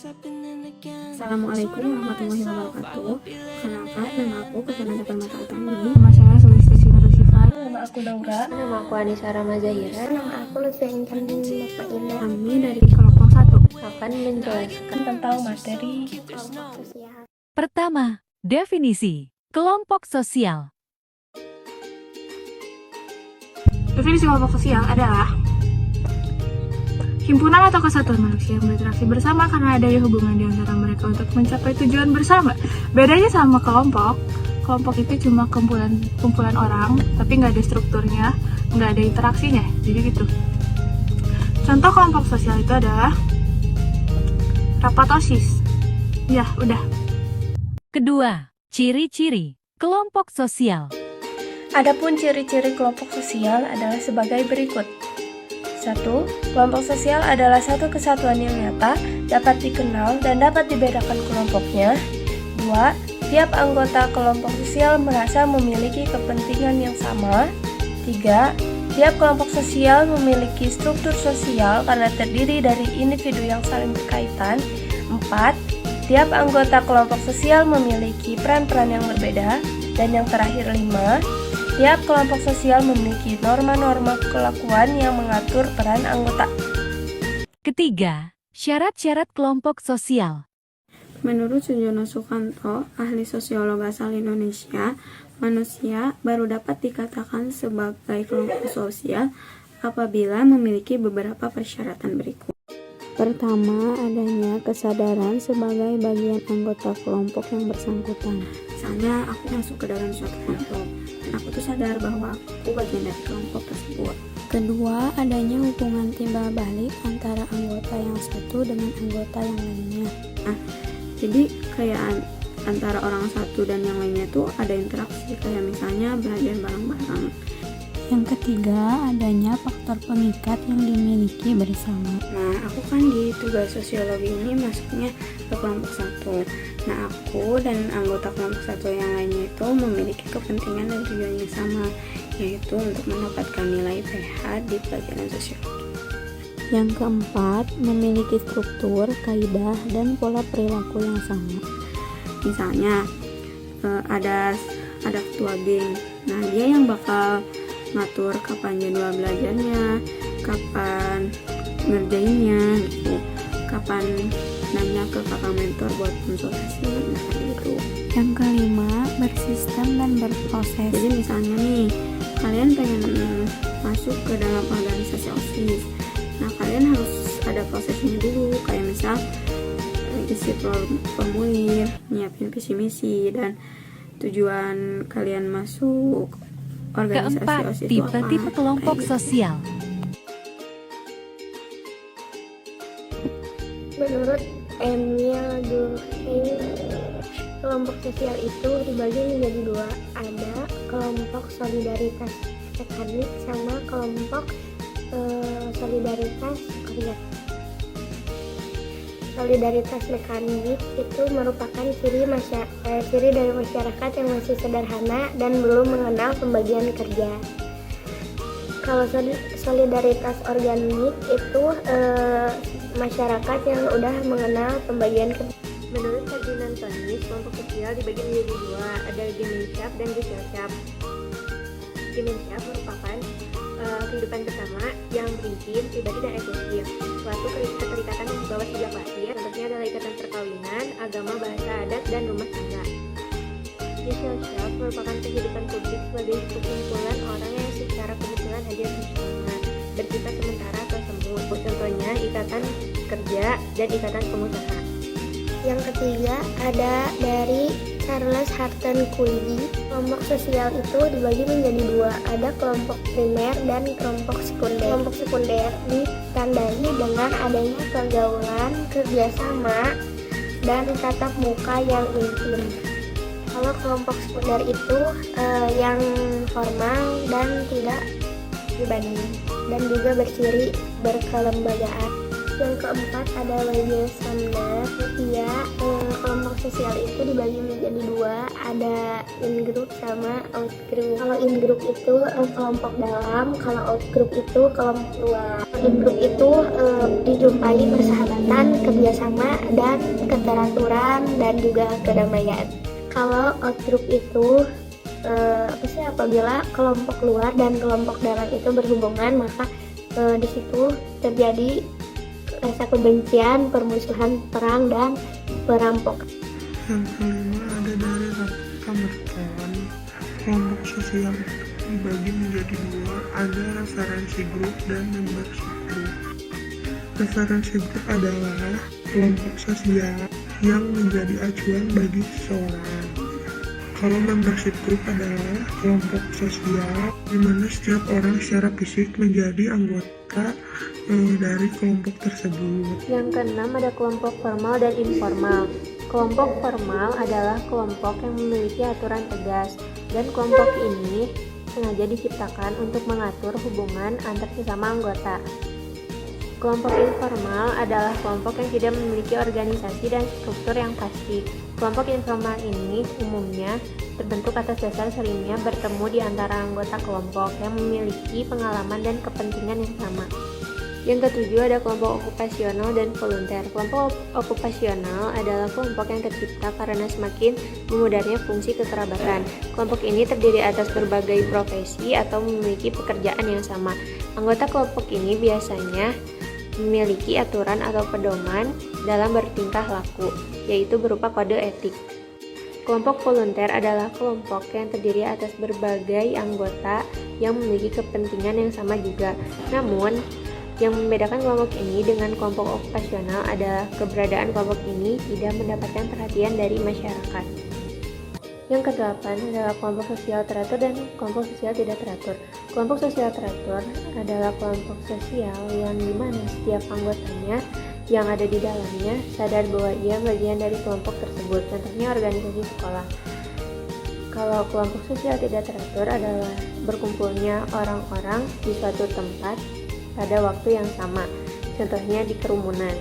Assalamualaikum warahmatullahi wabarakatuh. Kenalkan, nama aku Ketanada Permata Utami. Nama saya Sulistri Sifat. Nama aku Laura. Nama aku Anissa Ramazahira. Nama aku Lutfi Intan Bapak Indah. Kami dari kelompok 1 Akan menjelaskan Tentang materi Kelompok sosial. Pertama, definisi kelompok sosial. Definisi kelompok sosial adalah himpunan atau kesatuan manusia yang berinteraksi bersama karena adanya hubungan di antara mereka untuk mencapai tujuan bersama. Bedanya sama kelompok itu cuma kumpulan orang, tapi nggak ada strukturnya, nggak ada interaksinya, jadi gitu. Contoh kelompok sosial itu adalah rapat OSIS. Ya, udah. Kedua, ciri-ciri kelompok sosial. Adapun ciri-ciri kelompok sosial adalah sebagai berikut. 1. Kelompok sosial adalah satu kesatuan yang nyata, dapat dikenal dan dapat dibedakan kelompoknya. 2. Tiap anggota kelompok sosial merasa memiliki kepentingan yang sama. 3. Tiap kelompok sosial memiliki struktur sosial karena terdiri dari individu yang saling berkaitan. 4. Tiap anggota kelompok sosial memiliki peran-peran yang berbeda. Dan yang terakhir 5. Tiap kelompok sosial memiliki norma-norma kelakuan yang mengatur peran anggota. Ketiga, syarat-syarat kelompok sosial. Menurut Sujono Sukanto, ahli sosiolog asal Indonesia, manusia baru dapat dikatakan sebagai kelompok sosial apabila memiliki beberapa persyaratan berikut. Pertama, adanya kesadaran sebagai bagian anggota kelompok yang bersangkutan. Misalnya, aku masuk ke dalam suatu kelompok, aku tuh sadar bahwa aku bagian dari kelompok tersebut. Kedua, adanya hubungan timbal balik antara anggota yang satu dengan anggota yang lainnya. Jadi kayak antara orang satu dan yang lainnya tuh ada interaksi, kayak misalnya belajar bareng-bareng. Yang ketiga, adanya faktor pengikat yang dimiliki bersama. Nah, aku kan di tugas sosiologi ini masuknya ke kelompok 1. Nah, aku dan anggota kelompok 1 yang lainnya itu memiliki kepentingan dan tujuan yang sama, yaitu untuk mendapatkan nilai PH di pelajaran sosiologi. Yang keempat, memiliki struktur, kaidah, dan pola perilaku yang sama. Misalnya, ada ketua geng. Nah, dia yang bakal ngatur kapan jadwal belajarnya, kapan ngerjainnya gitu, kapan nanya ke kakak mentor buat konsultasi, gitu. Yang kelima, bersistem dan berproses. Jadi misalnya nih, kalian pengen masuk ke dalam organisasi OSIS. Nah, kalian harus ada prosesnya dulu, kayak misal isi formulir, nyiapin visi misi, dan tujuan kalian masuk organisasi Keempat, OSIS itu apa? tipe-tipe kelompok Kayak gitu. sosial. Menurut Emil Durkheim, kelompok sosial itu dibagi menjadi dua. Ada kelompok solidaritas mekanik sama kelompok solidaritas kerja. Solidaritas mekanik itu merupakan ciri dari masyarakat yang masih sederhana dan belum mengenal pembagian kerja. Kalau solidaritas organik itu masyarakat yang udah mengenal pembagian kerja. Menurut kajian Tony, kelompok sosial dibagi menjadi dua, ada Gemeinschaft dan Gesellschaft. Gemeinschaft merupakan kehidupan bersama yang berintim, pribadi, dan eksklusif. Suatu keterikatan yang dibawa sejak lahir, contohnya adalah ikatan perkawinan, agama, bahasa adat, dan rumah tangga. Gesellschaft merupakan kehidupan publik sebagai perkumpulan orang yang secara kebetulan hadir bersama, bersifat sementara atau semu. Contohnya ikatan kerja dan ikatan pengusaha. Yang ketiga ada dari Charles Harton Cooley. Kelompok sosial itu dibagi menjadi dua, ada kelompok primer dan kelompok sekunder. Kelompok sekunder ditandai dengan adanya pergaulan, kerjasama, dan tatap muka yang intim. Kalau kelompok sekunder itu yang formal dan tidak pribadi, dan juga berciri berkelembagaan. Yang keempat ada Wage Sumner. Ya, kelompok sosial itu dibagi menjadi dua, ada in group sama out group. Kalau in group itu kelompok dalam, kalau out group itu kelompok luar. In group itu dijumpai persahabatan, kerjasama, dan keteraturan dan juga kedamaian. Kalau out group itu apabila kelompok luar dan kelompok dalam itu berhubungan, maka di situ terjadi rasa kebencian, permusuhan, perang, dan perampokan. Yang kelima ada dari rekan-rekan. Kelompok sosial dibagi menjadi dua, ada referensi grup dan membership group. Referensi grup adalah kelompok sosial yang menjadi acuan bagi seseorang. Kalau membership group adalah kelompok sosial di mana setiap orang secara fisik menjadi anggota dari kelompok tersebut. Yang keenam ada kelompok formal dan informal. Kelompok formal adalah kelompok yang memiliki aturan tegas, dan kelompok ini sengaja diciptakan untuk mengatur hubungan antar sesama anggota. Kelompok informal adalah kelompok yang tidak memiliki organisasi dan struktur yang pasti. Kelompok informal ini umumnya terbentuk atas dasar seringnya bertemu di antara anggota kelompok yang memiliki pengalaman dan kepentingan yang sama. Yang ketujuh ada kelompok okupasional dan volunteer. Kelompok okupasional adalah kelompok yang tercipta karena semakin memudarnya fungsi kekerabatan. Kelompok ini terdiri atas berbagai profesi atau memiliki pekerjaan yang sama. Anggota kelompok ini biasanya memiliki aturan atau pedoman dalam bertingkah laku, yaitu berupa kode etik. Kelompok volunteer adalah kelompok yang terdiri atas berbagai anggota yang memiliki kepentingan yang sama juga. Namun, yang membedakan kelompok ini dengan kelompok okupasional adalah keberadaan kelompok ini tidak mendapatkan perhatian dari masyarakat. Yang kedelapan adalah kelompok sosial teratur dan kelompok sosial tidak teratur. Kelompok sosial teratur adalah kelompok sosial yang dimana setiap anggotanya yang ada di dalamnya sadar bahwa ia bagian dari kelompok tersebut, contohnya organisasi sekolah. Kalau kelompok sosial tidak teratur adalah berkumpulnya orang-orang di suatu tempat pada waktu yang sama, contohnya di kerumunan.